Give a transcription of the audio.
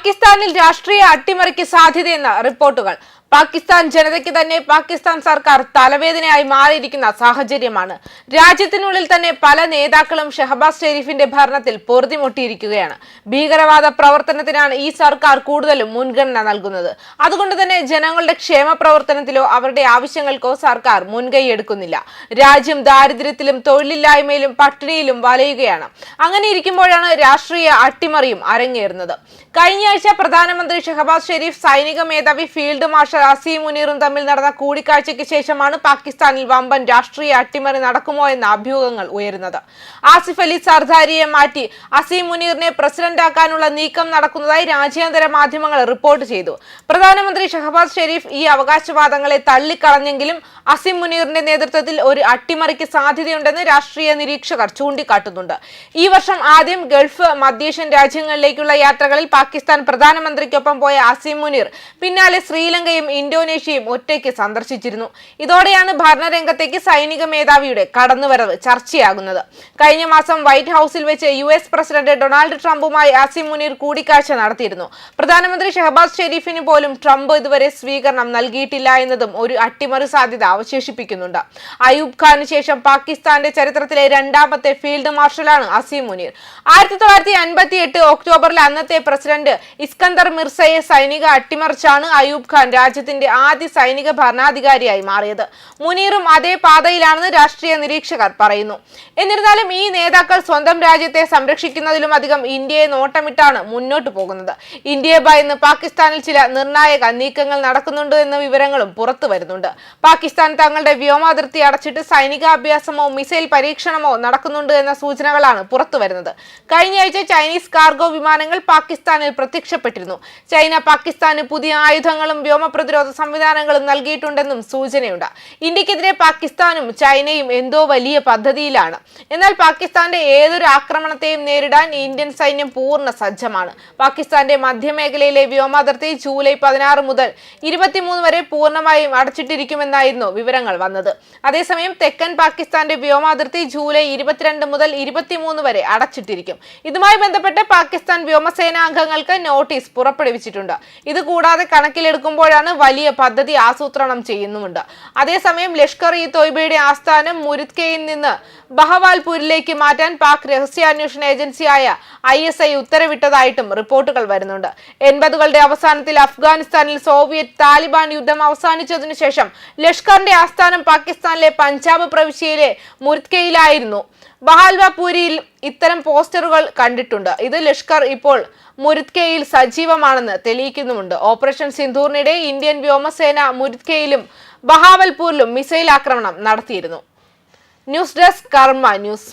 പാകിസ്ഥാനിൽ രാഷ്ട്രീയ അട്ടിമറിക്ക് സാധ്യതയെന്ന റിപ്പോർട്ടുകൾ. പാകിസ്ഥാൻ ജനതയ്ക്ക് തന്നെ പാകിസ്ഥാൻ സർക്കാർ തലവേദനയായി മാറിയിരിക്കുന്ന സാഹചര്യമാണ്. രാജ്യത്തിനുള്ളിൽ തന്നെ പല നേതാക്കളും ഷഹബാസ് ഷെരീഫിന്റെ ഭരണത്തിൽ പൊറുതിമുട്ടിയിരിക്കുകയാണ്. ഭീകരവാദ പ്രവർത്തനത്തിനാണ് ഈ സർക്കാർ കൂടുതലും മുൻഗണന നൽകുന്നത്. അതുകൊണ്ട് തന്നെ ജനങ്ങളുടെ ക്ഷേമ പ്രവർത്തനത്തിലോ അവരുടെ ആവശ്യങ്ങൾക്കോ സർക്കാർ മുൻകൈയെടുക്കുന്നില്ല. രാജ്യം ദാരിദ്ര്യത്തിലും തൊഴിലില്ലായ്മയിലും പട്ടിണിയിലും വലയുകയാണ്. അങ്ങനെ ഇരിക്കുമ്പോഴാണ് രാഷ്ട്രീയ അട്ടിമറിയും അരങ്ങേറുന്നത്. കഴിഞ്ഞയാഴ്ച പ്രധാനമന്ത്രി ഷഹബാസ് ഷെരീഫ്, സൈനിക മേധാവി ഫീൽഡ് മാർഷൽ അസീം മുനീറും തമ്മിൽ നടന്ന കൂടിക്കാഴ്ചയ്ക്ക് ശേഷമാണ് പാകിസ്ഥാനിൽ വമ്പൻ രാഷ്ട്രീയ അട്ടിമറി നടക്കുമോ എന്ന അഭ്യൂഹങ്ങൾ ഉയരുന്നത്. ആസിഫ് അലി സർദാരിയെ മാറ്റി അസീം മുനീറിനെ പ്രസിഡന്റാക്കാനുള്ള നീക്കം നടക്കുന്നതായി രാജ്യാന്തര മാധ്യമങ്ങൾ റിപ്പോർട്ട് ചെയ്തു. പ്രധാനമന്ത്രി ഷഹബാസ് ഷെരീഫ് ഈ അവകാശവാദങ്ങളെ തള്ളിക്കളഞ്ഞെങ്കിലും അസീം മുനീറിന്റെ നേതൃത്വത്തിൽ ഒരു അട്ടിമറിക്ക് സാധ്യതയുണ്ടെന്ന് രാഷ്ട്രീയ നിരീക്ഷകർ ചൂണ്ടിക്കാട്ടുന്നുണ്ട്. ഈ വർഷം ആദ്യം ഗൾഫ്, മധ്യേഷ്യൻ രാജ്യങ്ങളിലേക്കുള്ള യാത്രകളിൽ പാകിസ്ഥാൻ പ്രധാനമന്ത്രിക്കൊപ്പം പോയ അസീം മുനീർ പിന്നാലെ ശ്രീലങ്കയും ഇന്തോനേഷ്യയും ഒറ്റയ്ക്ക് സന്ദർശിച്ചിരുന്നു. ഇതോടെയാണ് ഭരണരംഗത്തേക്ക് സൈനിക മേധാവിയുടെ കടന്നുവരവ് ചർച്ചയാകുന്നത്. കഴിഞ്ഞ മാസം വൈറ്റ് ഹൌസിൽ വെച്ച് US പ്രസിഡന്റ് ഡൊണാൾഡ് ട്രംപുമായി അസീം മുനീർ കൂടിക്കാഴ്ച നടത്തിയിരുന്നു. പ്രധാനമന്ത്രി ഷഹബാസ് ഷെരീഫിന് പോലും ട്രംപ് ഇതുവരെ സ്വീകരണം നൽകിയിട്ടില്ല എന്നതും ഒരു അട്ടിമറി സാധ്യത അവശേഷിപ്പിക്കുന്നുണ്ട്. അയൂബ് ഖാന് ശേഷം പാകിസ്ഥാന്റെ ചരിത്രത്തിലെ രണ്ടാമത്തെ ഫീൽഡ് മാർഷലാണ് അസീം മുനീർ. 1958 ഒക്ടോബറിൽ അന്നത്തെ പ്രസിഡന്റ് ഇസ്കന്ദർ മിർസയെ സൈനിക അട്ടിമറിച്ചാണ് അയൂബ് ഖാൻ രാജ്യത്തിന്റെ ആദ്യ സൈനിക ഭരണാധികാരിയായി മാറിയത്. മുനീറും അതേ പാതയിലാണെന്ന് രാഷ്ട്രീയ നിരീക്ഷകർ പറയുന്നു. എന്നിരുന്നാലും ഈ നേതാക്കൾ സ്വന്തം രാജ്യത്തെ സംരക്ഷിക്കുന്നതിലും അധികം ഇന്ത്യയെ നോട്ടമിട്ടാണ് മുന്നോട്ട് പോകുന്നത്. ഇന്ത്യയെ ഭയന്ന് പാകിസ്ഥാനിൽ ചില നിർണായക നീക്കങ്ങൾ നടക്കുന്നുണ്ട് എന്ന വിവരങ്ങളും പുറത്തു വരുന്നുണ്ട്. പാകിസ്ഥാൻ തങ്ങളുടെ വ്യോമാതിർത്തി അടച്ചിട്ട് സൈനികാഭ്യാസമോ മിസൈൽ പരീക്ഷണമോ നടക്കുന്നുണ്ട് എന്ന സൂചനകളാണ് പുറത്തു വരുന്നത്. കഴിഞ്ഞയാഴ്ച ചൈനീസ് കാർഗോ വിമാനങ്ങൾ പാകിസ്ഥാനിൽ പ്രത്യക്ഷപ്പെട്ടിരുന്നു. ചൈന പാകിസ്ഥാന് പുതിയ ആയുധങ്ങളും വ്യോമ പ്രതിരോധ സംവിധാനങ്ങളും നൽകിയിട്ടുണ്ടെന്നും സൂചനയുണ്ട്. ഇന്ത്യക്കെതിരെ പാകിസ്ഥാനും ചൈനയും എന്തോ വലിയ പദ്ധതിയിലാണ്. എന്നാൽ പാകിസ്ഥാന്റെ ഏതൊരു ആക്രമണത്തെയും നേരിടാൻ ഇന്ത്യൻ സൈന്യം പൂർണ്ണ സജ്ജമാണ്. പാകിസ്ഥാന്റെ മധ്യമേഖലയിലെ വ്യോമാതിർത്തി ജൂലൈ 16 മുതൽ 23 വരെ പൂർണ്ണമായും അടച്ചിട്ടിരിക്കുമെന്നായിരുന്നു വിവരങ്ങൾ വന്നത്. അതേസമയം തെക്കൻ പാകിസ്ഥാന്റെ വ്യോമാതിർത്തി ജൂലൈ 22 മുതൽ 23 വരെ അടച്ചിട്ടിരിക്കും. ഇതുമായി ബന്ധപ്പെട്ട് പാകിസ്ഥാൻ വ്യോമസേനാ അംഗങ്ങൾക്ക് നോട്ടീസ് പുറപ്പെടുവിച്ചിട്ടുണ്ട്. ഇത് കൂടാതെ കണക്കിലെടുക്കുമ്പോഴാണ് വലിയ പദ്ധതി ആസൂത്രണം ചെയ്യുന്നുമുണ്ട്. അതേസമയം ലഷ്കർ-ഇ-തോയ്ബയുടെ ആസ്ഥാനം മുരിദ്കയിൽ നിന്ന് ബഹവാൽപൂരിലേക്ക് മാറ്റാൻ പാക് രഹസ്യാന്വേഷണ ഏജൻസിയായ ISI ഉത്തരവിട്ടതായിട്ടും റിപ്പോർട്ടുകൾ വരുന്നുണ്ട്. 80കളുടെ അവസാനത്തിൽ അഫ്ഗാനിസ്ഥാനിൽ സോവിയറ്റ് താലിബാൻ യുദ്ധം അവസാനിച്ചതിനു ശേഷം ലഷ്കറിന്റെ ആസ്ഥാനം പാകിസ്ഥാനിലെ പഞ്ചാബ് പ്രവിശ്യയിലെ മുരിദ്കയിലായിരുന്നു. ബഹാവൽപൂരിൽ ഇത്തരം പോസ്റ്ററുകൾ കണ്ടിട്ടുണ്ട്. ഇത് ലഷ്കർ ഇപ്പോൾ മുരിദ്കയിൽ സജീവമാണെന്ന് തെളിയിക്കുന്നുമുണ്ട്. ഓപ്പറേഷൻ സിന്ദൂറിനിടെ ഇന്ത്യൻ വ്യോമസേന മുരിദ്കയിലും ബഹാവൽപൂരിലും മിസൈൽ ആക്രമണം നടത്തിയിരുന്നു. ന്യൂസ് ഡെസ്ക് കർമ്മ ന്യൂസ്.